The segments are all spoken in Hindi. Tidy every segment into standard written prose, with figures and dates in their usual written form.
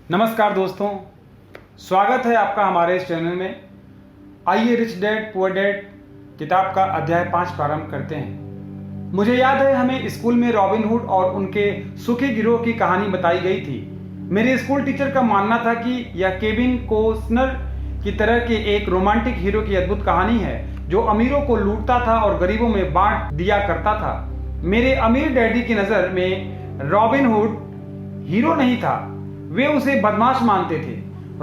नमस्कार दोस्तों, स्वागत है आपका हमारे इस चैनल में। आइए रिच डैड पुअर डैड किताब का अध्याय 5 प्रारंभ करते हैं। मुझे याद है हमें स्कूल में रॉबिन हुड और उनके सुखी गिरोह की कहानी बताई गई थी। मेरे स्कूल टीचर का मानना था कि यह केविन कोस्नर की तरह के एक रोमांटिक हीरो की अद्भुत कहानी है जो अमीरों को लूटता था और गरीबों में बांट दिया करता था। मेरे अमीर डैडी की नज़र में रॉबिन हुड हीरो नहीं था, वे उसे बदमाश मानते थे।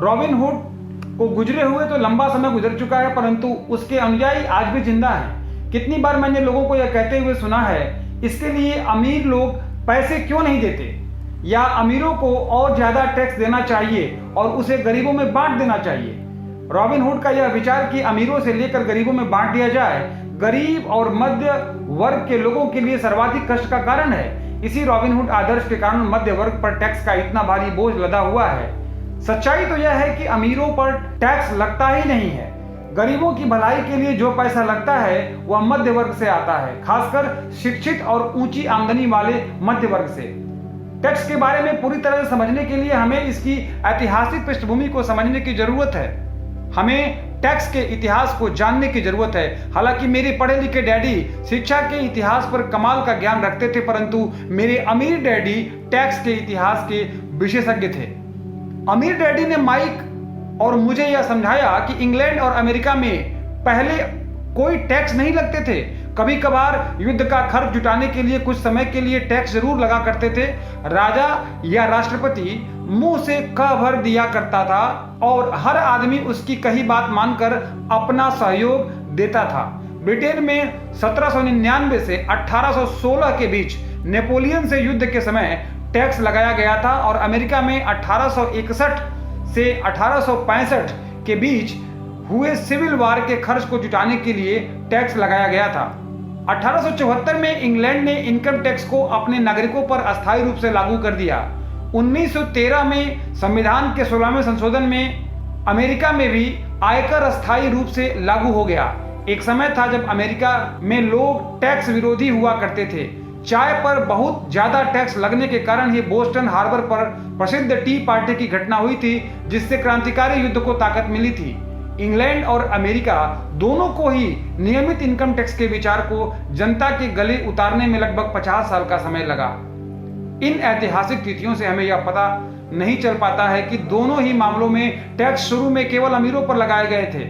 रॉबिन हुड को गुजरे हुए तो लंबा समय गुजर चुका है, परंतु उसके अनुयायी आज भी जिंदा हैं। कितनी बार मैंने लोगों को यह कहते हुए सुना है, इसके लिए अमीर लोग पैसे क्यों नहीं देते, या अमीरों को और ज्यादा टैक्स देना चाहिए और उसे गरीबों में बांट देना चाहिए। रॉबिन हुड का यह विचार कि अमीरों से लेकर गरीबों में बांट दिया जाए, गरीब और मध्य वर्ग के लोगों के लिए सर्वाधिक कष्ट का कारण है। इसी रॉबिन हुड आदर्श के कारण मध्य वर्ग पर टैक्स का इतना भारी बोझ लदा हुआ है। सच्चाई तो यह है कि अमीरों पर टैक्स लगता ही नहीं है। गरीबों की भलाई के लिए जो पैसा लगता है वह मध्य वर्ग से आता है, खासकर शिक्षित और ऊंची आमदनी वाले मध्य वर्ग से। टैक्स के बारे में पूरी तरह से समझने के लिए हमें इसकी ऐतिहासिक पृष्ठभूमि को समझने की जरूरत है। हमें टैक्स के इतिहास को जानने की जरूरत है। हालांकि मेरे पढ़े लिखे डैडी शिक्षा के इतिहास पर कमाल का ज्ञान रखते थे, परंतु मेरे अमीर डैडी टैक्स के इतिहास के विशेषज्ञ थे। अमीर डैडी ने माइक और मुझे यह समझाया कि इंग्लैंड और अमेरिका में पहले कोई टैक्स नहीं लगते थे। कभी कभार युद्ध का खर्च जुटाने के लिए कुछ समय के लिए टैक्स जरूर लगा करते थे। राजा या राष्ट्रपति मुंह से कह भर दिया करता था और हर आदमी उसकी कही बात मानकर अपना सहयोग देता था। ब्रिटेन में 1799 से 1816 के बीच नेपोलियन से युद्ध के समय टैक्स लगाया गया था और अमेरिका में 1861 से 1865 के बीच हुए सिविल वार के खर्च को जुटाने के लिए टैक्स लगाया गया था। 1874 में इंग्लैंड ने इनकम टैक्स को अपने नागरिकों पर अस्थायी रूप से लागू कर दिया। 1913 में संविधान के 16वें संशोधन में अमेरिका में भी आयकर अस्थायी रूप से लागू हो गया। एक समय था जब अमेरिका में लोग टैक्स विरोधी हुआ करते थे। चाय पर बहुत ज्यादा टैक्स लगने के कारण ही बोस्टन हार्बर पर प्रसिद्ध टी पार्टी की घटना हुई थी, जिससे क्रांतिकारी युद्ध को ताकत मिली थी। इंग्लैंड और अमेरिका दोनों को ही नियमित इनकम टैक्स के विचार को जनता के गले उतारने में लगभग 50 साल का समय लगा। इन ऐतिहासिक तिथियों से हमें यह पता नहीं चल पाता है कि दोनों ही मामलों में टैक्स शुरू में केवल अमीरों पर लगाए गए थे।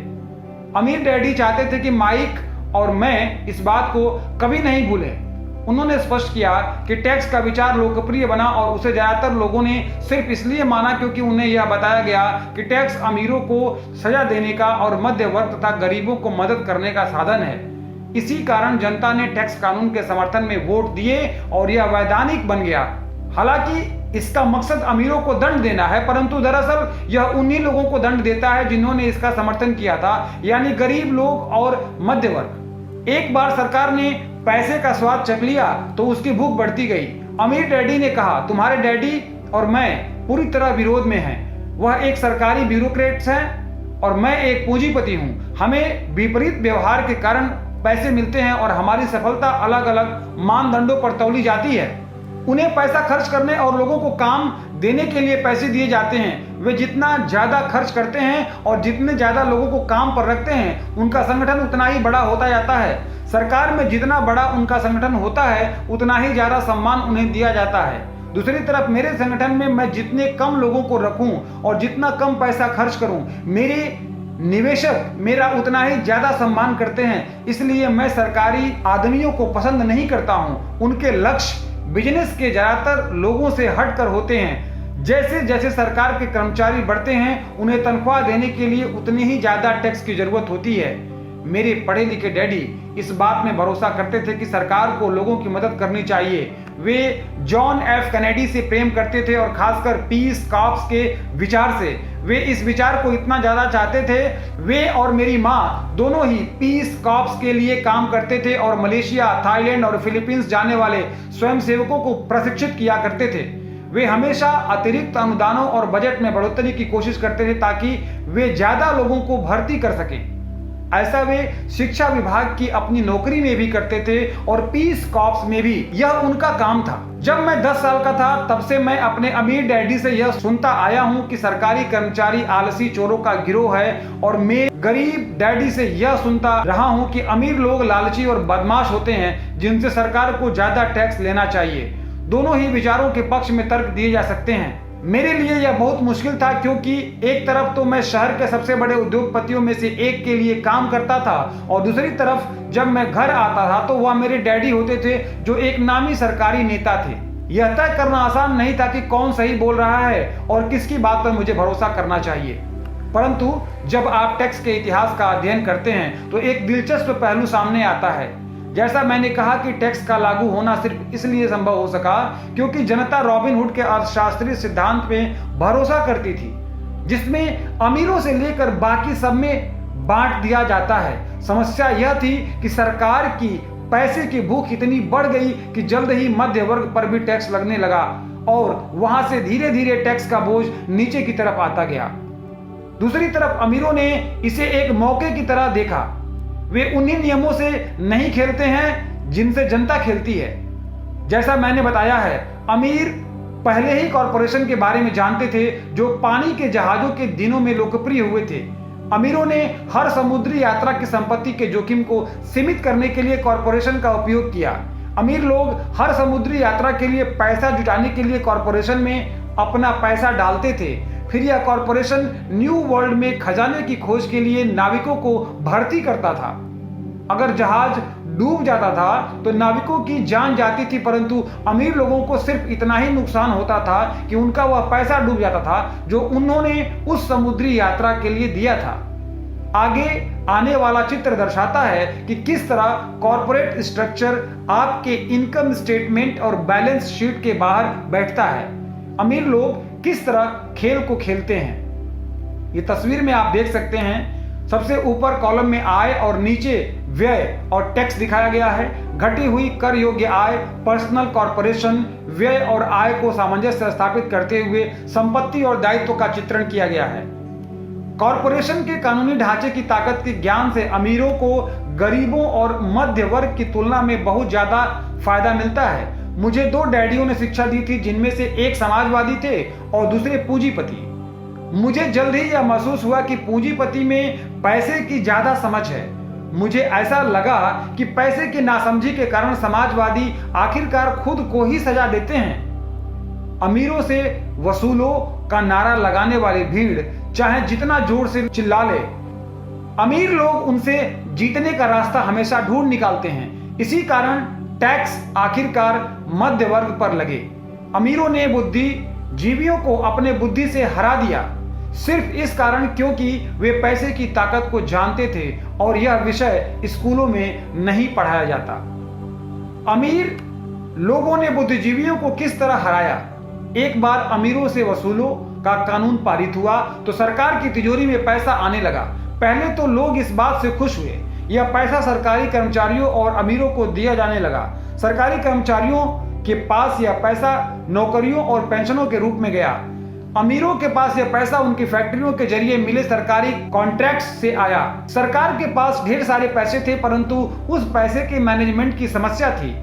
अमीर डैडी चाहते थे कि माइक और मैं इस बात को कभी नहीं भूलें। उन्होंने स्पष्ट किया कि टैक्स का विचार लोकप्रिय बना और उसे ज्यादातर लोगों ने सिर्फ इसलिए माना क्योंकि उन्हें यह बताया गया कि टैक्स अमीरों को सजा देने का और मध्य वर्ग तथा गरीबों को मदद करने का साधन है। इसी कारण जनता ने टैक्स कानून के समर्थन में वोट दिए और यह वैधानिक बन गया। हालांकि इसका मकसद अमीरों को दंड देना है, परंतु दरअसल यह उन्हीं लोगों को दंड देता है जिन्होंने इसका समर्थन किया था, यानी गरीब लोग और मध्य वर्ग। एक बार सरकार ने पैसे का स्वाद चख लिया तो उसकी भूख बढ़ती गई। अमीर डैडी ने कहा, तुम्हारे डैडी और मैं पूरी तरह विरोध में हैं। वह एक सरकारी ब्यूरोक्रेट्स हैं और मैं एक पूंजीपति हूं। हमें विपरीत व्यवहार के कारण पैसे मिलते हैं और हमारी सफलता अलग अलग मानदंडों पर तौली जाती है। उन्हें पैसा खर्च करने और लोगों को काम देने के लिए पैसे दिए जाते हैं। वे जितना ज्यादा खर्च करते हैं और जितने ज्यादा लोगों को काम पर रखते हैं, उनका संगठन उतना ही बड़ा होता जाता है। सरकार में जितना बड़ा उनका संगठन होता है, उतना ही ज्यादा सम्मान उन्हें दिया जाता है। दूसरी तरफ मेरे संगठन में मैं जितने कम लोगों को रखूं और जितना कम पैसा खर्च करूं, मेरे निवेशक मेरा उतना ही ज्यादा सम्मान करते हैं। इसलिए मैं सरकारी आदमियों को पसंद नहीं करता हूं। उनके लक्ष्य बिजनेस के ज्यादातर लोगों से हटकर होते हैं। जैसे जैसे सरकार के कर्मचारी बढ़ते हैं, उन्हें तनख्वाह देने के लिए उतनी ही ज्यादा टैक्स की जरूरत होती है। मेरे पढ़े लिखे डैडी इस बात में भरोसा करते थे कि सरकार को लोगों की मदद करनी चाहिए। वे जॉन एफ कैनेडी से प्रेम करते थे और खासकर पीस कॉर्प्स के विचार से। वे इस विचार को इतना ज्यादा चाहते थे, वे और मेरी माँ दोनों ही पीस कॉर्प्स के लिए काम करते थे और मलेशिया, थाईलैंड और फिलीपींस जाने वाले स्वयंसेवकों को प्रशिक्षित किया करते थे। वे हमेशा अतिरिक्त अनुदानों और बजट में बढ़ोतरी की कोशिश करते थे ताकि वे ज्यादा लोगों को भर्ती कर सकें। ऐसा वे शिक्षा विभाग की अपनी नौकरी में भी करते थे और पीस कॉर्प्स में भी यह उनका काम था। जब मैं 10 साल का था तब से मैं अपने अमीर डैडी से यह सुनता आया हूँ कि सरकारी कर्मचारी आलसी चोरों का गिरोह है, और मैं गरीब डैडी से यह सुनता रहा हूँ कि अमीर लोग लालची और बदमाश होते हैं जिनसे सरकार को ज्यादा टैक्स लेना चाहिए। दोनों ही विचारों के पक्ष में तर्क दिए जा सकते हैं। मेरे लिए यह बहुत मुश्किल था, क्योंकि एक तरफ तो मैं शहर के सबसे बड़े उद्योगपतियों में से एक के लिए काम करता था और दूसरी तरफ जब मैं घर आता था तो वह मेरे डैडी होते थे जो एक नामी सरकारी नेता थे। यह तय करना आसान नहीं था कि कौन सही बोल रहा है और किसकी बात पर मुझे भरोसा करना चाहिए। परंतु जब आप टैक्स के इतिहास का अध्ययन करते हैं तो एक दिलचस्प पहलू सामने आता है। जैसा मैंने कहा कि टैक्स का लागू होना सिर्फ इसलिए संभव हो सका क्योंकि जनता रॉबिनहुड के अर्थशास्त्रीय सिद्धांत में भरोसा करती थी, जिसमें अमीरों से लेकर बाकी सब में बांट दिया जाता है। समस्या यह थी कि सरकार की पैसे की भूख इतनी बढ़ गई कि जल्द ही मध्य वर्ग पर भी टैक्स लगने लगा और वहां से धीरे धीरे टैक्स का बोझ नीचे की तरफ आता गया। दूसरी तरफ अमीरों ने इसे एक मौके की तरह देखा। वे उन्हीं नियमों से नहीं खेलते हैं जिनसे जनता खेलती है। जैसा मैंने बताया है, अमीर पहले ही कॉरपोरेशन के बारे में जानते थे जो पानी के जहाजों के दिनों में लोकप्रिय हुए थे। अमीरों ने हर समुद्री यात्रा की संपत्ति के जोखिम को सीमित करने के लिए कॉरपोरेशन का उपयोग किया। अमीर लोग हर समुद्री यात्रा के लिए पैसा जुटाने के लिए कॉरपोरेशन में अपना पैसा डालते थे। फिर यह कॉरपोरेशन न्यू वर्ल्ड में खजाने की खोज के लिए नाविकों को भर्ती करता था। अगर जहाज डूब जाता था तो नाविकों की जान जाती थी, परंतु अमीर लोगों को सिर्फ इतना ही नुकसान होता था कि उनका वह पैसा डूब जाता था जो उन्होंने उस समुद्री यात्रा के लिए दिया था। आगे आने वाला चित्र दर्शाता है कि किस तरह कॉरपोरेट स्ट्रक्चर आपके इनकम स्टेटमेंट और बैलेंस शीट के बाहर बैठता है। अमीर लोग किस तरह खेल को खेलते हैं। ये तस्वीर में आप देख सकते हैं। सबसे ऊपर कॉलम में आय और नीचे व्यय और टैक्स दिखाया गया है। घटी हुई कर योग्य आय, पर्सनल कॉरपोरेशन, व्यय और आय को सामंजस्य स्थापित करते हुए संपत्ति और दायित्व का चित्रण किया गया है। कॉरपोरेशन के कानूनी ढांचे की ताकत के ज्ञान से अमीरों को गरीबों और मध्य वर्ग की तुलना में बहुत ज्यादा फायदा मिलता है। मुझे 2 डैडियों ने शिक्षा दी थी, जिनमें से एक समाजवादी थे और दूसरे पूंजीपति। मुझे जल्द ही यह महसूस हुआ कि पूंजीपति में पैसे की ज्यादा समझ है। मुझे ऐसा लगा कि पैसे की नासमझी के कारण समाजवादी आखिरकार खुद को ही सजा देते हैं। अमीरों से वसूलो का नारा लगाने वाली भीड़ चाहे जितना जोर से चिल्ला ले, अमीर लोग उनसे जीतने का रास्ता हमेशा ढूंढ निकालते हैं। इसी कारण टैक्स आखिरकार मध्य वर्ग पर लगे। अमीरों ने बुद्धिजीवियों को अपने बुद्धि से हरा दिया, सिर्फ इस कारण क्योंकि वे पैसे की ताकत को जानते थे और यह विषय स्कूलों में नहीं पढ़ाया जाता। अमीर लोगों ने बुद्धिजीवियों को किस तरह हराया। एक बार अमीरों से वसूलों का कानून पारित हुआ तो सरकार की तिजोरी में पैसा आने लगा। पहले तो लोग इस बात से खुश हुए। यह पैसा सरकारी कर्मचारियों और अमीरों को दिया जाने लगा। सरकारी कर्मचारियों के पास यह पैसा नौकरियों और पेंशनों के रूप में गया। अमीरों के पास यह पैसा उनकी फैक्ट्रियों के जरिए मिले सरकारी कॉन्ट्रैक्ट्स से आया। सरकार के पास ढेर सारे पैसे थे, परंतु उस पैसे के मैनेजमेंट की समस्या थी।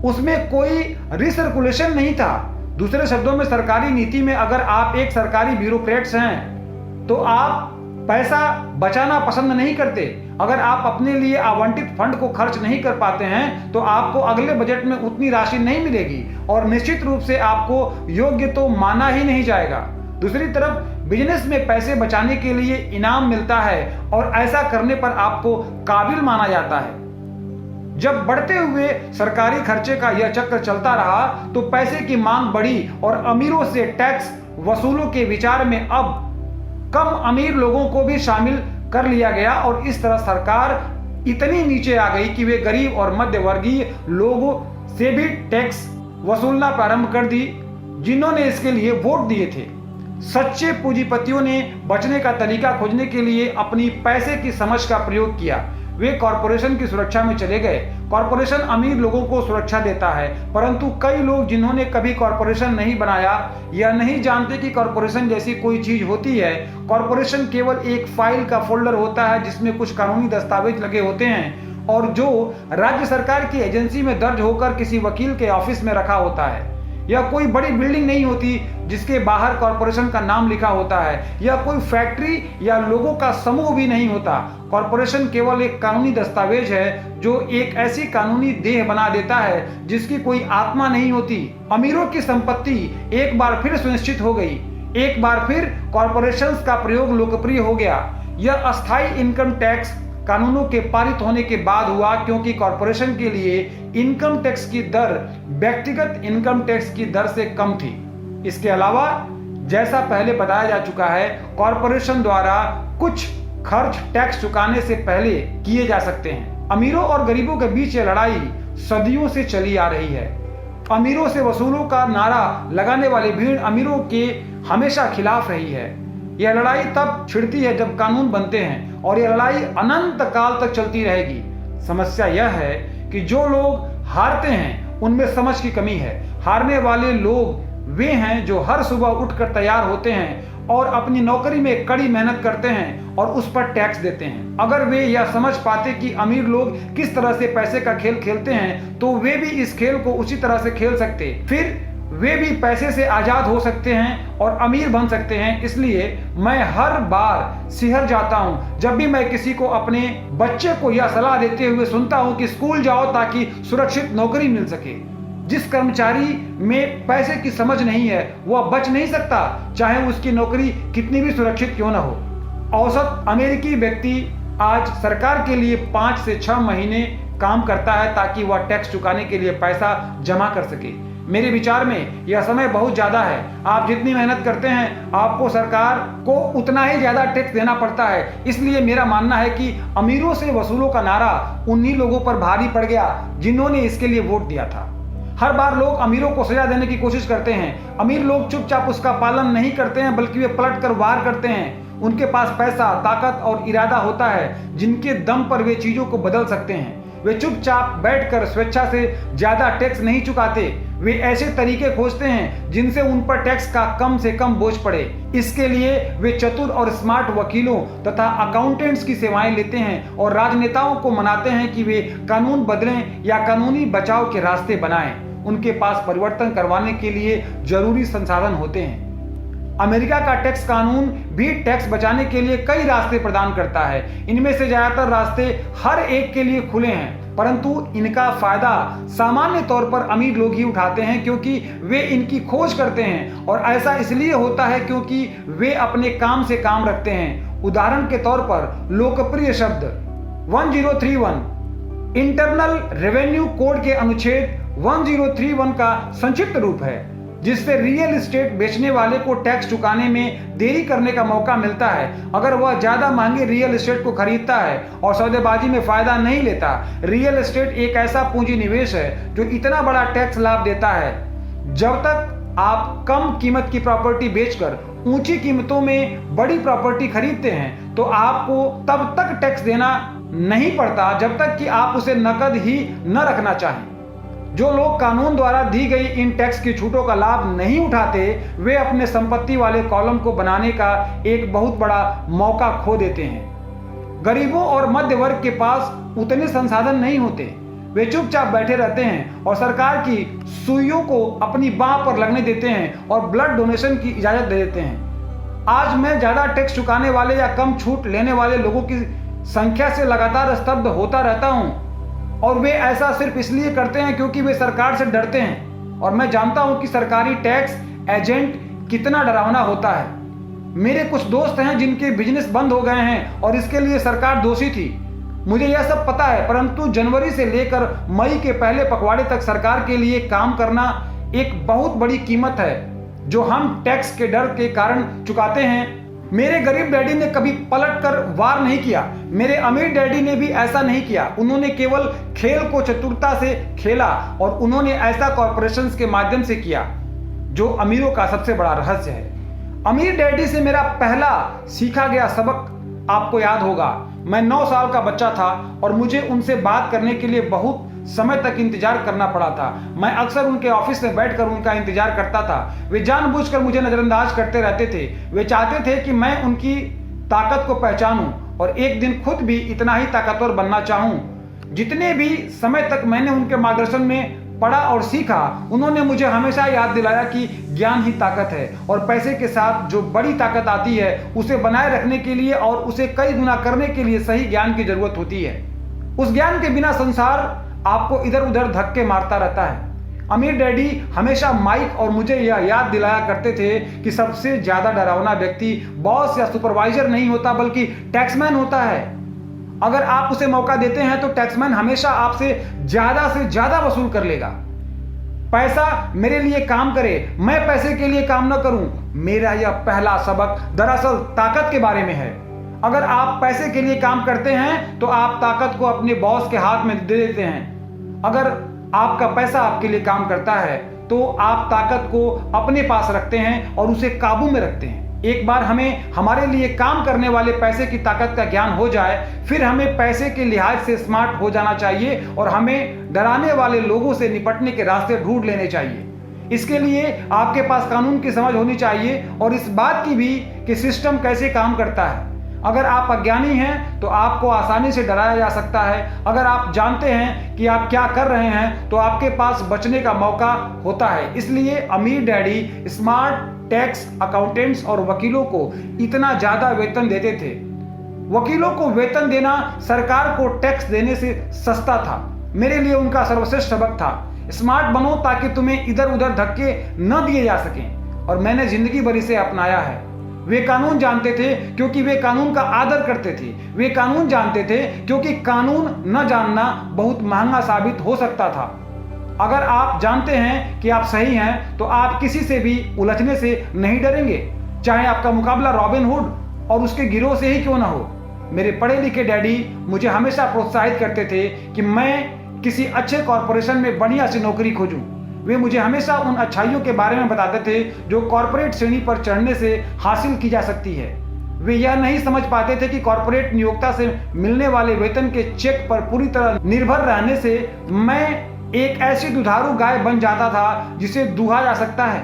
उसमें कोई रिसर्कुलेशन नहीं था। दूसरे शब्दों में, सरकारी नीति में अगर आप एक सरकारी ब्यूरोक्रेट्स हैं तो आप पैसा बचाना पसंद नहीं करते। अगर आप अपने लिए आवंटित फंड को खर्च नहीं कर पाते हैं तो आपको अगले बजट में उतनी राशि नहीं मिलेगी और निश्चित रूप से आपको योग्य तो माना ही नहीं जाएगा। दूसरी तरफ बिजनेस में पैसे बचाने के लिए इनाम मिलता है और ऐसा करने पर आपको काबिल माना जाता है। जब बढ़ते हुए सरकारी खर्चे का यह चक्र चलता रहा तो पैसे की मांग बढ़ी और अमीरों से टैक्स वसूलों के विचार में अब कम अमीर लोगों को भी शामिल कर लिया गया और इस तरह सरकार इतनी नीचे आ गई कि वे गरीब और मध्य वर्गीय लोगों से भी टैक्स वसूलना प्रारंभ कर दी जिन्होंने इसके लिए वोट दिए थे। सच्चे पूंजीपतियों ने बचने का तरीका खोजने के लिए अपनी पैसे की समझ का प्रयोग किया। वे कॉरपोरेशन की सुरक्षा में चले गए। कॉरपोरेशन अमीर लोगों को सुरक्षा देता है, परंतु कई लोग जिन्होंने कभी कॉरपोरेशन नहीं बनाया या नहीं जानते कि कॉरपोरेशन जैसी कोई चीज होती है। कॉरपोरेशन केवल एक फाइल का फोल्डर होता है जिसमें कुछ कानूनी दस्तावेज लगे होते हैं और जो राज्य सरकार की एजेंसी में दर्ज होकर किसी वकील के ऑफिस में रखा होता है। यह कोई बड़ी बिल्डिंग नहीं होती जिसके बाहर कॉरपोरेशन का नाम लिखा होता है, या कोई फैक्ट्री या लोगों का समूह भी नहीं होता। कॉरपोरेशन केवल एक कानूनी दस्तावेज है जो एक ऐसी कानूनी देह बना देता है जिसकी कोई आत्मा नहीं होती। अमीरों की संपत्ति एक बार फिर सुनिश्चित हो गई। एक बार फिर कॉरपोरेशंस का प्रयोग लोकप्रिय हो गया। यह अस्थायी इनकम टैक्स कानूनों के पारित होने के बाद हुआ, क्योंकि कॉरपोरेशन के लिए इनकम टैक्स की दर व्यक्तिगत इनकम टैक्स की दर से कम थी। इसके अलावा जैसा पहले बताया जा चुका है, कॉरपोरेशन द्वारा कुछ खर्च टैक्स चुकाने से पहले किए जा सकते हैं। अमीरों और गरीबों के बीच यह लड़ाई सदियों से चली आ रही है। अमीरों से वसूलों का नारा लगाने वाली भीड़ अमीरों के हमेशा खिलाफ रही है। यह लड़ाई तब छिड़ती है जब कानून बनते हैं और यह लड़ाई अनंत काल तक चलती रहेगी। समस्या यह है कि जो लोग हारते हैं उनमें समझ की कमी है। हारने वाले लोग वे हैं जो हर सुबह उठकर तैयार होते हैं और अपनी नौकरी में कड़ी मेहनत करते हैं और उस पर टैक्स देते हैं। अगर वे यह समझ पाते कि अमीर लोग किस तरह से पैसे का खेल खेलते हैं तो वे भी इस खेल को उसी तरह से खेल सकते, फिर वे भी पैसे से आजाद हो सकते हैं और अमीर बन सकते हैं। इसलिए मैं हर बार सिहर जाता हूं जब भी मैं किसी को अपने बच्चे को यह सलाह देते हुए सुनता हूं कि स्कूल जाओ ताकि सुरक्षित नौकरी मिल सके। जिस कर्मचारी में पैसे की समझ नहीं है वह बच नहीं सकता, चाहे उसकी नौकरी कितनी भी सुरक्षित क्यों न हो। औसत अमेरिकी व्यक्ति आज सरकार के लिए 5 से 6 महीने काम करता है ताकि वह टैक्स चुकाने के लिए पैसा जमा कर सके। मेरे विचार में यह समय बहुत ज्यादा है। आप जितनी मेहनत करते हैं आपको सरकार को उतना ही ज्यादा टैक्स देना पड़ता है। इसलिए मेरा मानना है कि अमीरों से वसूलों का नारा उन्हीं लोगों पर भारी पड़ गया जिन्होंने इसके लिए वोट दिया था। हर बार लोग अमीरों को सजा देने की कोशिश करते हैं। अमीर लोग चुपचाप उसका पालन नहीं करते हैं बल्कि वे पलट कर वार करते हैं। उनके पास पैसा, ताकत और इरादा होता है जिनके दम पर वे चीजों को बदल सकते हैं। वे चुपचाप बैठकर स्वेच्छा से ज्यादा टैक्स नहीं चुकाते। वे ऐसे तरीके खोजते हैं जिनसे उन पर टैक्स का कम से कम बोझ पड़े। इसके लिए वे चतुर और स्मार्ट वकीलों तथा अकाउंटेंट्स की सेवाएं लेते हैं और राजनेताओं को मनाते हैं कि वे कानून बदलें या कानूनी बचाव के रास्ते बनाएं। उनके पास परिवर्तन करवाने के लिए जरूरी संसाधन होते हैं। अमेरिका का टैक्स कानून भी टैक्स बचाने के लिए कई रास्ते प्रदान करता है। इनमें से ज्यादातर रास्ते हर एक के लिए खुले हैं, परंतु इनका फायदा सामान्य तौर पर अमीर लोग ही उठाते हैं क्योंकि वे इनकी खोज करते हैं। और ऐसा इसलिए होता है क्योंकि वे अपने काम से काम रखते हैं। उदाहरण के तौर पर लोकप्रिय शब्द 1031 इंटरनल रेवेन्यू कोड के अनुच्छेद 1031 का संक्षिप्त रूप है, जिससे रियल एस्टेट बेचने वाले को टैक्स चुकाने में देरी करने का मौका मिलता है अगर वह ज्यादा महंगे रियल एस्टेट को खरीदता है और सौदेबाजी में फायदा नहीं लेता। रियल एस्टेट एक ऐसा पूंजी निवेश है जो इतना बड़ा टैक्स लाभ देता है। जब तक आप कम कीमत की प्रॉपर्टी बेचकर ऊंची कीमतों में बड़ी प्रॉपर्टी खरीदते हैं तो आपको तब तक टैक्स देना नहीं पड़ता जब तक कि आप उसे नकद ही न रखना चाहें। जो लोग कानून द्वारा दी गई इन टैक्स की छूटों का लाभ नहीं उठाते वे अपने संपत्ति वाले कॉलम को बनाने का एक बहुत बड़ा मौका खो देते हैं। गरीबों और मध्य वर्ग के पास उतने संसाधन नहीं होते। वे चुपचाप बैठे रहते हैं और सरकार की सुइयों को अपनी बाह पर लगने देते हैं और ब्लड डोनेशन की इजाजत दे देते हैं। आज मैं ज्यादा टैक्स चुकाने वाले या कम छूट लेने वाले लोगों की संख्या से लगातार स्तब्ध होता रहता हूं और वे ऐसा सिर्फ इसलिए करते हैं क्योंकि वे सरकार से डरते हैं। और मैं जानता हूं कि सरकारी टैक्स एजेंट कितना डरावना होता है। मेरे कुछ दोस्त हैं जिनके बिजनेस बंद हो गए हैं और इसके लिए सरकार दोषी थी। मुझे यह सब पता है, परंतु जनवरी से लेकर मई के पहले पखवाड़े तक सरकार के लिए काम करना एक बहुत बड़ी कीमत है जो हम टैक्स के डर के कारण चुकाते हैं। मेरे गरीब डैडी ने कभी पलट कर वार नहीं किया। मेरे अमीर डैडी ने भी ऐसा नहीं किया। उन्होंने केवल खेल को चतुरता से खेला और उन्होंने ऐसा कॉरपोरेशंस के माध्यम से किया जो अमीरों का सबसे बड़ा रहस्य है। अमीर डैडी से मेरा पहला सीखा गया सबक आपको याद होगा। मैं 9 साल का बच्चा था और मुझे उनसे बात करने के लिए बहुत समय तक इंतजार करना पड़ा था। मैं अक्सर उनके ऑफिस में बैठकर उनका इंतजार करता था। वे जानबूझकर मुझे नजरअंदाज करते रहते थे। वे चाहते थे कि मैं उनकी ताकत को पहचानूं और एक दिन खुद भी इतना ही ताकतवर बनना चाहूं। जितने भी समय तक मैंने उनके मार्गदर्शन में पढ़ा और सीखा, उन्होंने मुझे हमेशा याद दिलाया कि ज्ञान ही ताकत है और पैसे के साथ जो बड़ी ताकत आती है उसे बनाए रखने के लिए और उसे कई गुना करने के लिए सही ज्ञान की जरूरत होती है। उस ज्ञान के बिना संसार आपको इधर उधर धक्के मारता रहता है। अमीर डैडी हमेशा माइक और मुझे यह याद दिलाया करते थे कि सबसे ज्यादा डरावना व्यक्ति बॉस या सुपरवाइजर नहीं होता बल्कि टैक्समैन होता है। अगर आप उसे मौका देते हैं तो टैक्समैन हमेशा आपसे से ज्यादा वसूल कर लेगा। पैसा मेरे लिए काम करे, मैं पैसे के लिए काम न करूं। मेरा यह पहला सबक दरअसल ताकत के बारे में है। अगर आप पैसे के लिए काम करते हैं तो आप ताकत को अपने बॉस के हाथ में दे देते हैं। अगर आपका पैसा आपके लिए काम करता है तो आप ताकत को अपने पास रखते हैं और उसे काबू में रखते हैं। एक बार हमें हमारे लिए काम करने वाले पैसे की ताकत का ज्ञान हो जाए, फिर हमें पैसे के लिहाज से स्मार्ट हो जाना चाहिए और हमें डराने वाले लोगों से निपटने के रास्ते ढूंढ लेने चाहिए। इसके लिए आपके पास कानून की समझ होनी चाहिए और इस बात की भी कि सिस्टम कैसे काम करता है। अगर आप अज्ञानी हैं तो आपको आसानी से डराया जा सकता है। अगर आप जानते हैं कि आप क्या कर रहे हैं तो आपके पास बचने का मौका होता है। इसलिए अमीर डैडी स्मार्ट टैक्स अकाउंटेंट्स और वकीलों को इतना ज्यादा वेतन देते थे। वकीलों को वेतन देना सरकार को टैक्स देने से सस्ता था। मेरे लिए उनका सर्वश्रेष्ठ सबक था, स्मार्ट बनो ताकि तुम्हें इधर उधर धक्के न दिए जा सकें। और मैंने जिंदगी भर इसे अपनाया है। वे कानून जानते थे क्योंकि वे कानून का आदर करते थे। वे कानून जानते थे क्योंकि कानून न जानना बहुत महंगा साबित हो सकता था। अगर आप जानते हैं कि आप सही हैं तो आप किसी से भी उलझने से नहीं डरेंगे, चाहे आपका मुकाबला रॉबिन हुड और उसके गिरोह से ही क्यों ना हो। मेरे पढ़े लिखे डैडी मुझे हमेशा प्रोत्साहित करते थे कि मैं किसी अच्छे कॉरपोरेशन में बढ़िया सी नौकरी खोजूं। वे मुझे हमेशा उन अच्छाइयों के बारे में बताते थे जो कॉरपोरेट श्रेणी पर चढ़ने से हासिल की जा सकती है। वे यह नहीं समझ पाते थे कि कॉरपोरेट नियोक्ता से मिलने वाले वेतन के चेक पर पूरी तरह निर्भर रहने से मैं एक ऐसी दुधारू गाय बन जाता था जिसे दूहा जा सकता है।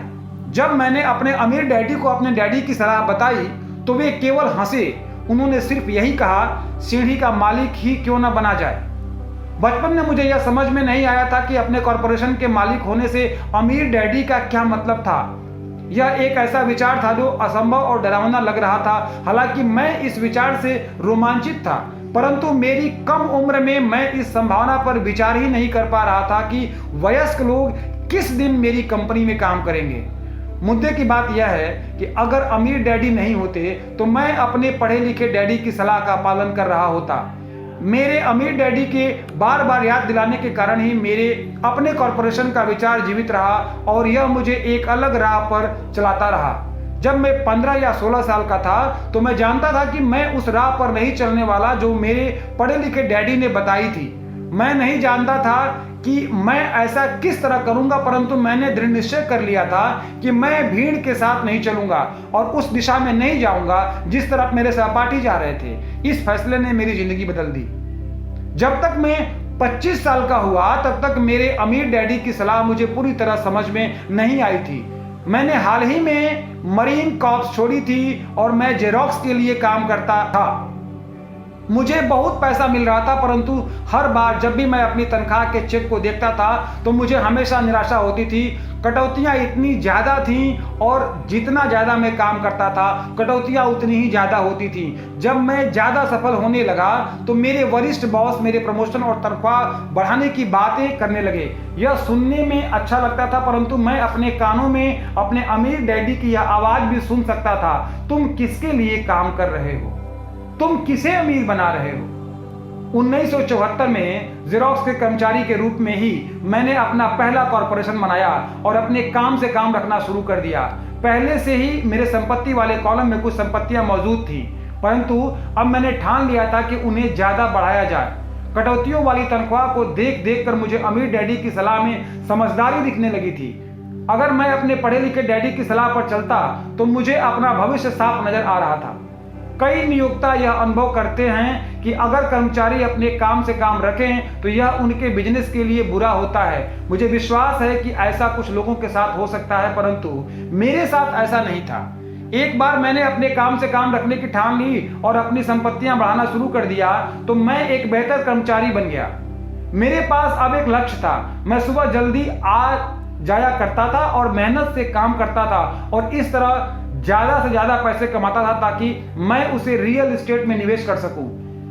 जब मैंने अपने अमीर डैडी को अपने डैडी की सलाह बताई तो वे केवल हंसे। उन्होंने सिर्फ यही कहा, सीढ़ी का मालिक ही क्यों न बना जाए। बचपन में मुझे यह समझ में नहीं आया था कि अपने कॉरपोरेशन के मालिक होने से अमीर डैडी का क्या मतलब था। यह एक ऐसा विचार था जो असंभव और डरावना लग रहा था। हालांकि मैं इस विचार से रोमांचित था, परंतु मेरी कम उम्र में मैं इस संभावना पर विचार ही नहीं कर पा रहा था कि वयस्क लोग किस दिन मेरी कंपनी में काम करेंगे। मुद्दे की बात यह है कि अगर अमीर डैडी नहीं होते तो मैं अपने पढ़े लिखे डैडी की सलाह का पालन कर रहा होता। मेरे अमीर डैडी के बार बार याद दिलाने के कारण ही मेरे अपने कॉरपोरेशन का विचार जीवित रहा और यह मुझे एक अलग राह पर चलाता रहा। जब मैं 15 या 16 साल का था तो मैं जानता था कि मैं उस राह पर नहीं चलने वाला जो मेरे पढ़े लिखे डैडी ने बताई थी। मैं नहीं जानता था कि मैं ऐसा किस तरह करूंगा, परंतु मैंने दृढ़ निश्चय कर लिया था कि मैं भीड़ के साथ नहीं चलूंगा और उस दिशा में नहीं जाऊंगा जिस तरफ मेरे सहपाठी जा रहे थे। इस फैसले ने मेरी जिंदगी बदल दी। जब तक मैं 25 साल का हुआ तब तक मेरे अमीर डैडी की सलाह मुझे पूरी तरह समझ में नहीं आई थी। मैंने हाल ही में मरीन कॉर्प्स छोड़ी थी और मैं जेरोक्स के लिए काम करता था। मुझे बहुत पैसा मिल रहा था, परंतु हर बार जब भी मैं अपनी तनख्वाह के चेक को देखता था तो मुझे हमेशा निराशा होती थी। कटौतियां इतनी ज़्यादा थीं और जितना ज़्यादा मैं काम करता था कटौतियां उतनी ही ज़्यादा होती थीं। जब मैं ज़्यादा सफल होने लगा तो मेरे वरिष्ठ बॉस मेरे प्रमोशन और तनख्वाह बढ़ाने की बातें करने लगे। यह सुनने में अच्छा लगता था, परंतु मैं अपने कानों में अपने अमीर डैडी की यह आवाज़ भी सुन सकता था, तुम किसके लिए काम कर रहे हो, तुम किसे अमीर बना रहे हो। 1974 में जेरोक्स के कर्मचारी के रूप में ही मैंने अपना पहला कॉरपोरेशन बनाया और अपने काम से काम रखना शुरू कर दिया। पहले से ही मेरे संपत्ति वाले कॉलम में कुछ संपत्तियां मौजूद थी, परंतु अब मैंने ठान लिया था कि उन्हें ज्यादा बढ़ाया जाए। कटौतियों वाली तनख्वाह को देख देख कर मुझे अमीर डैडी की सलाह में समझदारी दिखने लगी थी। अगर मैं अपने पढ़े लिखे डैडी की सलाह पर चलता तो मुझे अपना भविष्य साफ नजर आ रहा था। कई नियोक्ता यह अनुभव करते हैं कि अगर कर्मचारी अपने काम से काम रखें तो यह उनके बिजनेस के लिए बुरा होता है। मुझे विश्वास है कि ऐसा कुछ लोगों के साथ हो सकता है, परंतु मेरे साथ ऐसा नहीं था। एक बार मैंने अपने काम से काम रखने की ठान ली और अपनी संपत्तियां बढ़ाना शुरू कर दिया तो मैं एक बेहतर कर्मचारी बन गया। मेरे पास अब एक लक्ष्य था। मैं सुबह जल्दी आ जाया करता था और मेहनत से काम करता था और इस तरह ज्यादा से ज्यादा पैसे कमाता था ताकि मैं उसे रियल एस्टेट में निवेश कर सकूं।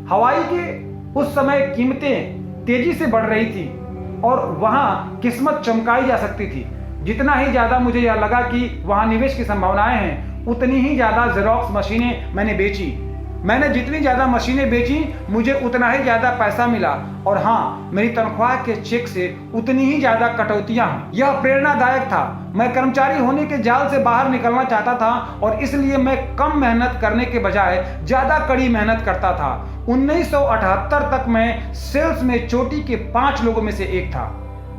हवाई के उस समय कीमतें तेजी से बढ़ रही थी और वहां किस्मत चमकाई जा सकती थी। जितना ही ज्यादा मुझे यह लगा कि वहां निवेश की संभावनाएं हैं, उतनी ही ज्यादा जेरोक्स मशीनें मैंने बेची। मैंने जितनी ज्यादा मशीनें बेची मुझे उतना ही ज्यादा पैसा मिला और हाँ, मेरी तनख्वाह के चेक से उतनी ही ज्यादा कटौतियां हुई। यह प्रेरणादायक था। मैं कर्मचारी होने के जाल से बाहर निकलना चाहता था और इसलिए मैं कम मेहनत करने के बजाय ज्यादा कड़ी मेहनत करता था। 1978 तक मैं सेल्स में चोटी के 5 लोगों में से एक था।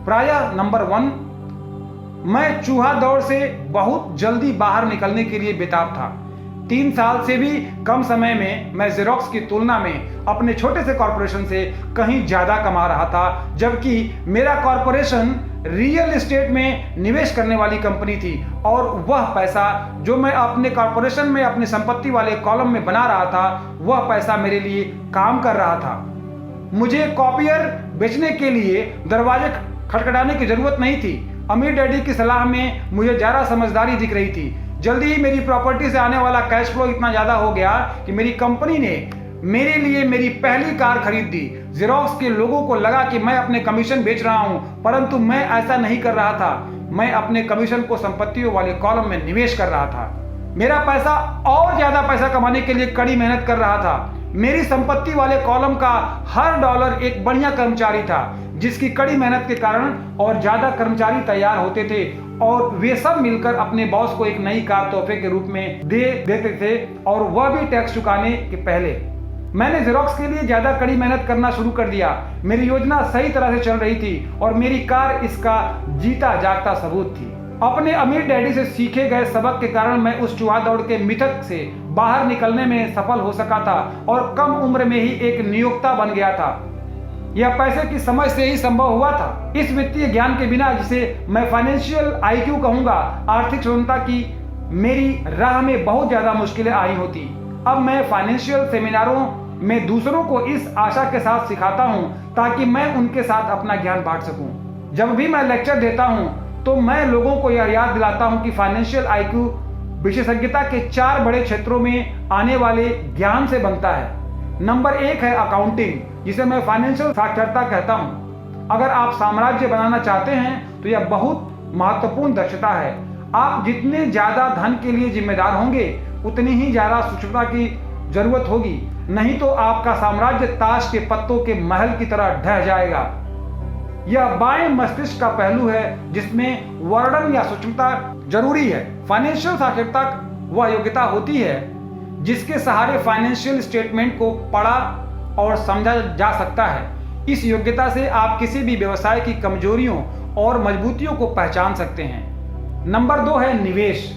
प्रायः नंबर 1। मैं चूहा दौड़ से बहुत जल्दी बाहर निकलने के लिए बेताब था। 3 साल से भी कम समय में मैं जेरोक्स की तुलना में अपने छोटे से कॉरपोरेशन से कहीं ज्यादा कमा रहा था, जबकि मेरा कॉरपोरेशन रियल एस्टेट में निवेश करने वाली कंपनी थी और वह पैसा जो मैं अपने कॉरपोरेशन में अपनी संपत्ति वाले कॉलम में बना रहा था, वह पैसा मेरे लिए काम कर रहा था। मुझे कॉपियर बेचने के लिए दरवाजे खटखटाने की जरूरत नहीं थी। अमीर डैडी की सलाह में मुझे ज्यादा समझदारी दिख रही थी। जल्दी ही मेरी प्रॉपर्टी से आने वाला कैश फ्लो इतना ज्यादा हो गया कि मेरी कंपनी ने मेरे लिए मेरी पहली कार खरीद दी। जेरोक्स के लोगों को लगा कि मैं अपने कमीशन बेच रहा हूं, परंतु मैं ऐसा नहीं कर रहा था। मैं अपने कमीशन को संपत्तियों वाले कॉलम में निवेश कर रहा था। मेरा पैसा और ज्यादा पैसा कमाने के लिए कड़ी मेहनत कर रहा था। मेरी संपत्ति वाले कॉलम का हर डॉलर एक बढ़िया कर्मचारी था जिसकी कड़ी मेहनत के कारण और ज्यादा कर्मचारी तैयार होते थे और वे सब मिलकर अपने बॉस को एक नई कार तोहफे के रूप में दे देते थे और वह भी टैक्स चुकाने के पहले। मैंने जेरोक्स के लिए ज्यादा कड़ी मेहनत करना शुरू कर दिया। मेरी योजना सही तरह से चल रही थी और मेरी कार इसका जीता जागता सबूत थी। अपने अमीर डैडी से सीखे गए सबक के कारण मैं उस चूहा दौड़ के मिथक से बाहर निकलने में सफल हो सका था और कम उम्र में ही एक नियोक्ता बन गया था। यह पैसे की समझ से ही संभव हुआ था। इस वित्तीय ज्ञान के बिना, जिसे मैं फाइनेंशियल आईक्यू कहूंगा, आर्थिक स्वतंत्रता की मेरी राह में बहुत ज्यादा मुश्किलें आई होती। अब मैं फाइनेंशियल सेमिनारों में दूसरों को इस आशा के साथ सिखाता हूं ताकि मैं उनके साथ अपना ज्ञान बांट सकूं। जब भी मैं लेक्चर देता हूं तो मैं लोगों को यह याद दिलाता हूं कि फाइनेंशियल आईक्यू विशेषज्ञता के 4 बड़े क्षेत्रों में आने वाले ज्ञान से बनता है। नंबर 1 है अकाउंटिंग, जिसे मैं फाइनेंशियल साक्षरता कहता हूं। अगर आप साम्राज्य बनाना चाहते हैं तो यह बहुत महत्वपूर्ण दक्षता है। आप जितने ज्यादा धन के लिए जिम्मेदार होंगे उतनी ही ज्यादा सूक्ष्मता की जरूरत होगी, नहीं तो आपका साम्राज्य ताश के पत्तों के महल की तरह ढह जाएगा। यह बाएं मस्तिष्क का पहलू है जिसमें वर्णन या सूक्ष्मता जरूरी है। फाइनेंशियल साक्षरता वह योग्यता होती है जिसके सहारे फाइनेंशियल स्टेटमेंट को पढ़ा और समझा जा सकता है। इस योग्यता से आप किसी भी व्यवसाय की कमजोरियों और मजबूतियों को पहचान सकते हैं। नंबर 2 है निवेश,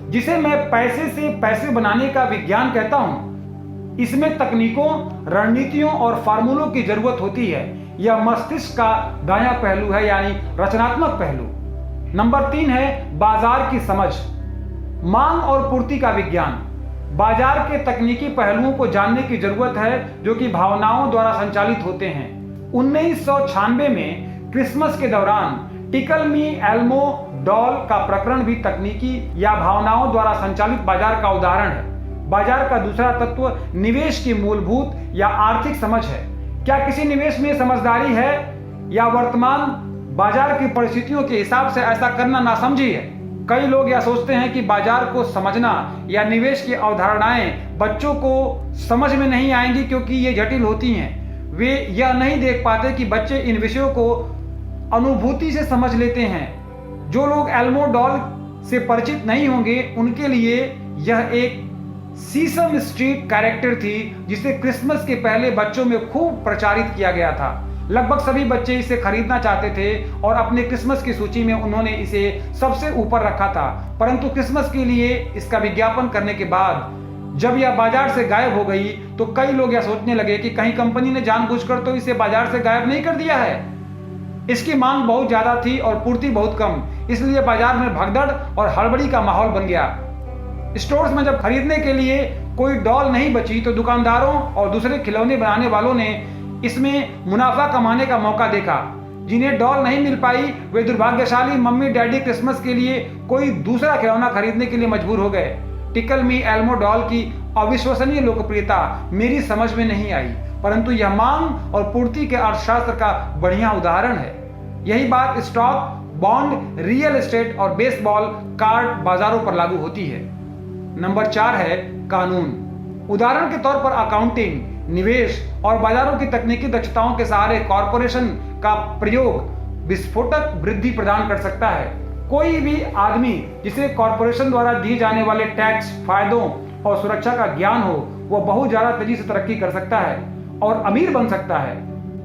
जिसे मैं पैसे से पैसे बनाने का विज्ञान कहता हूं। इसमें तकनीकों, रणनीतियों और फार्मूलों की जरूरत होती है। यह मस्तिष्क का दायां पहलू है, यानी रचनात्मक पहलू। नंबर 3 है बाजार की समझ, मांग और पूर्ति का विज्ञान। बाजार के तकनीकी पहलुओं को जानने की जरूरत है जो कि भावनाओं द्वारा संचालित होते हैं। 1996 में क्रिसमस के दौरान टिकल मी एल्मो डॉल का प्रकरण भी तकनीकी या भावनाओं द्वारा संचालित बाजार का उदाहरण है। बाजार का दूसरा तत्व निवेश की मूलभूत या आर्थिक समझ है। क्या किसी निवेश में समझदारी है या वर्तमान बाजार की परिस्थितियों के हिसाब से ऐसा करना नासमझी है? कई लोग यह सोचते हैं कि बाजार को समझना या निवेश की अवधारणाएं बच्चों को समझ में नहीं आएंगी क्योंकि ये जटिल होती हैं। वे यह नहीं देख पाते कि बच्चे इन विषयों को अनुभूति से समझ लेते हैं। जो लोग एल्मो डॉल से परिचित नहीं होंगे उनके लिए यह एक सीसम स्ट्रीट कैरेक्टर थी जिसे क्रिसमस के पहले बच्चों में खूब प्रचारित किया गया था। लगभग सभी बच्चे इसे खरीदना चाहते थे और अपने क्रिसमस की सूची में उन्होंने इसे सबसे ऊपर रखा था। परंतु क्रिसमस के लिए इसका विज्ञापन करने के बाद जब यह बाजार से गायब हो गई तो कई लोग यह सोचने लगे कि कहीं कंपनी ने जानबूझकर तो इसे बाजार से गायब नहीं कर दिया है। इसकी मांग बहुत ज्यादा थी और पूर्ति बहुत कम, इसलिए बाजार में भगदड़ और हड़बड़ी का माहौल बन गया। स्टोर्स में जब खरीदने के लिए कोई डॉल नहीं बची तो दुकानदारों और दूसरे खिलौने बनाने वालों ने इसमें मुनाफा कमाने का मौका देखा। जिन्हें डॉल नहीं मिल पाई वे दुर्भाग्यशाली मम्मी डैडी क्रिसमस के लिए कोई दूसरा खिलौना खरीदने के लिए मजबूर हो गए। टिकल मी एल्मो डॉल की अविश्वसनीय लोकप्रियता मेरी समझ में नहीं आई, परंतु यह मांग और पूर्ति के अर्थशास्त्र का बढ़िया उदाहरण है। यही बात स्टॉक, बॉन्ड, रियल एस्टेट और बेसबॉल कार्ड बाजारों पर लागू होती है। नंबर 4 है कानून। उदाहरण के तौर पर अकाउंटिंग, निवेश और बाजारों की तकनीकी दक्षताओं के सहारे कॉरपोरेशन का प्रयोग विस्फोटक वृद्धि प्रदान कर सकता है। कोई भी आदमी जिसे कॉरपोरेशन द्वारा दिए जाने वाले टैक्स, फायदों और सुरक्षा का ज्ञान हो, वह बहुत ज्यादा तेजी से तरक्की कर सकता है और अमीर बन सकता है,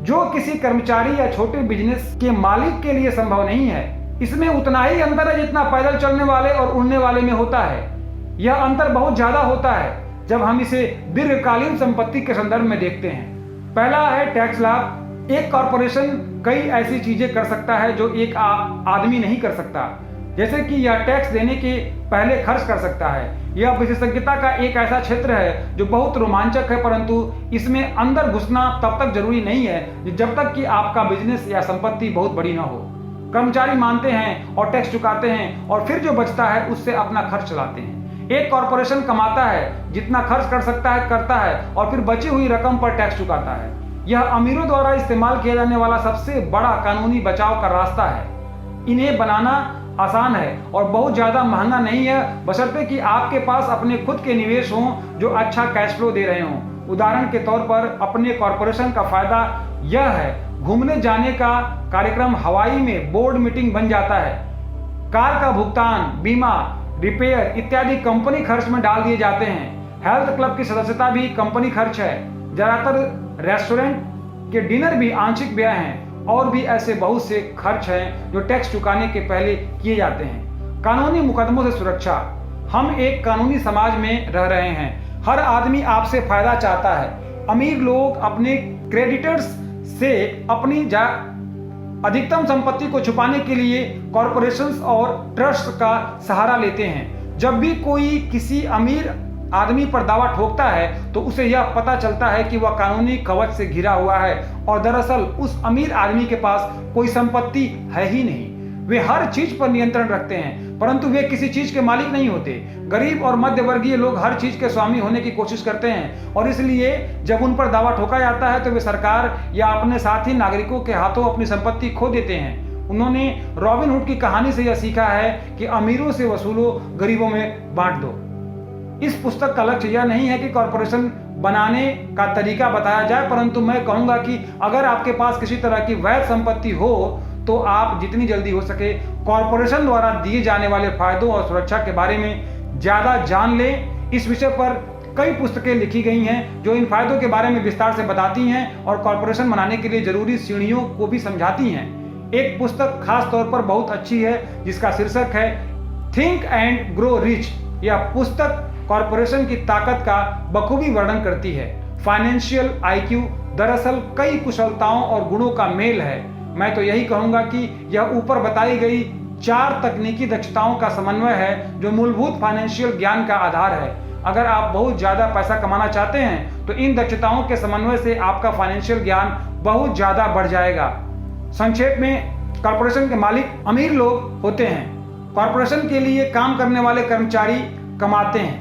जो किसी कर्मचारी या छोटे बिजनेस के मालिक के लिए संभव नहीं है। इसमें उतना ही अंतर है जितना पैदल चलने वाले और उड़ने वाले में होता है। यह अंतर बहुत ज्यादा होता है जब हम इसे दीर्घकालीन संपत्ति के संदर्भ में देखते हैं। पहला है टैक्स लाभ। एक कॉरपोरेशन कई ऐसी चीजें कर सकता है जो एक आदमी नहीं कर सकता, जैसे कि यह टैक्स देने के पहले खर्च कर सकता है। यह विशेषज्ञता का एक ऐसा क्षेत्र है जो बहुत रोमांचक है, परंतु इसमें अंदर घुसना तब तक जरूरी नहीं है जब तक कि आपका बिजनेस या संपत्ति बहुत बड़ी ना हो। कर्मचारी मानते हैं और टैक्स चुकाते हैं और फिर जो बचता है उससे अपना खर्च चलाते हैं। एक कॉरपोरेशन कमाता है, जितना खर्च कर सकता है करता है और फिर बची हुई रकम पर टैक्स चुकाता है। यह अमीरों द्वारा इस्तेमाल किया जाने वाला सबसे बड़ा कानूनी बचाव का रास्ता है। इन्हें बनाना आसान है और बहुत ज्यादा महंगा नहीं है, बशर्ते कि आपके पास अपने खुद के निवेश हों जो अच्छा कैश फ्लो दे रहे हों। उदाहरण के तौर पर अपने कॉरपोरेशन का फायदा यह है, घूमने जाने का कार्यक्रम हवाई में बोर्ड मीटिंग बन जाता है। कार का भुगतान, बीमा, रिपेयर इत्यादि कंपनी खर्च में डाल दिए जाते हैं। हेल्थ क्लब की सदस्यता भी कंपनी खर्च है। ज्यादातर रेस्टोरेंट के डिनर भी आंशिक व्यय हैं और भी ऐसे बहुत से खर्च हैं जो टैक्स चुकाने के पहले किए जाते हैं। कानूनी मुकदमों से सुरक्षा। हम एक कानूनी समाज में रह रहे हैं। हर आदमी आपसे फायदा चाहता है। अमीर लोग अपने क्रेडिटर्स से अपनी अधिकतम संपत्ति को छुपाने के लिए कॉरपोरेशंस और ट्रस्ट का सहारा लेते हैं। जब भी कोई किसी अमीर आदमी पर दावा ठोकता है तो उसे यह पता चलता है कि वह कानूनी कवच से घिरा हुआ है और दरअसल उस अमीर आदमी के पास कोई संपत्ति है ही नहीं। वे हर चीज पर नियंत्रण रखते हैं, परंतु वे किसी चीज के मालिक नहीं होते। गरीब और मध्य वर्गीय लोग हर चीज के स्वामी होने की कोशिश करते हैं और इसलिए जब उन पर दावा ठोका जाता है तो वे सरकार या अपने साथी नागरिकों के हाथों अपनी संपत्ति खो देते हैं। उन्होंने रॉबिन हुड की कहानी से यह सीखा है कि अमीरों से वसूलो, गरीबों में बांट दो। इस पुस्तक का लक्ष्य यह नहीं है कि कॉरपोरेशन बनाने का तरीका बताया जाए, परंतु मैं कहूंगा कि अगर आपके पास किसी तरह की वैध संपत्ति हो तो आप जितनी जल्दी हो सके कॉरपोरेशन द्वारा दिए जाने वाले फायदों और सुरक्षा के बारे में ज्यादा जान लें। इस विषय पर कई पुस्तकें लिखी गई हैं जो इन फायदों के बारे में विस्तार से बताती हैं और कॉरपोरेशन बनाने के लिए जरूरी सीढ़ियों को भी समझाती हैं। एक पुस्तक खास तौर पर बहुत अच्छी है जिसका शीर्षक है थिंक एंड ग्रो रिच। यह पुस्तक कॉरपोरेशन की ताकत का बखूबी वर्णन करती है। फाइनेंशियल आईक्यू दरअसल कई कुशलताओं और गुणों का मेल है। मैं तो यही कहूंगा कि यह ऊपर बताई गई 4 तकनीकी दक्षताओं का समन्वय है जो मूलभूत फाइनेंशियल ज्ञान का आधार है। अगर आप बहुत ज्यादा पैसा कमाना चाहते हैं तो इन दक्षताओं के समन्वय से आपका फाइनेंशियल ज्ञान बहुत ज्यादा बढ़ जाएगा। संक्षेप में, कॉरपोरेशन के मालिक अमीर लोग होते हैं। कॉरपोरेशन के लिए काम करने वाले कर्मचारी कमाते हैं।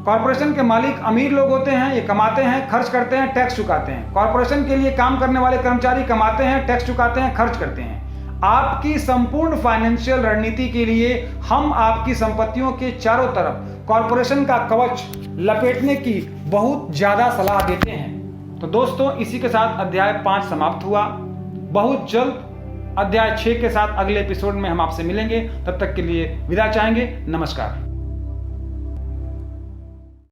कॉरपोरेशन के मालिक अमीर लोग होते हैं, ये कमाते हैं, खर्च करते हैं, टैक्स चुकाते हैं। कॉरपोरेशन के लिए काम करने वाले कर्मचारी कमाते हैं, टैक्स चुकाते हैं, खर्च करते हैं। आपकी संपूर्ण फाइनेंशियल रणनीति के लिए हम आपकी संपत्तियों के चारों तरफ कॉरपोरेशन का कवच लपेटने की बहुत ज्यादा सलाह देते हैं। तो दोस्तों, इसी के साथ अध्याय 5 समाप्त हुआ। बहुत जल्द अध्याय 6 के साथ अगले एपिसोड में हम आपसे मिलेंगे। तब तक के लिए विदा चाहेंगे। नमस्कार।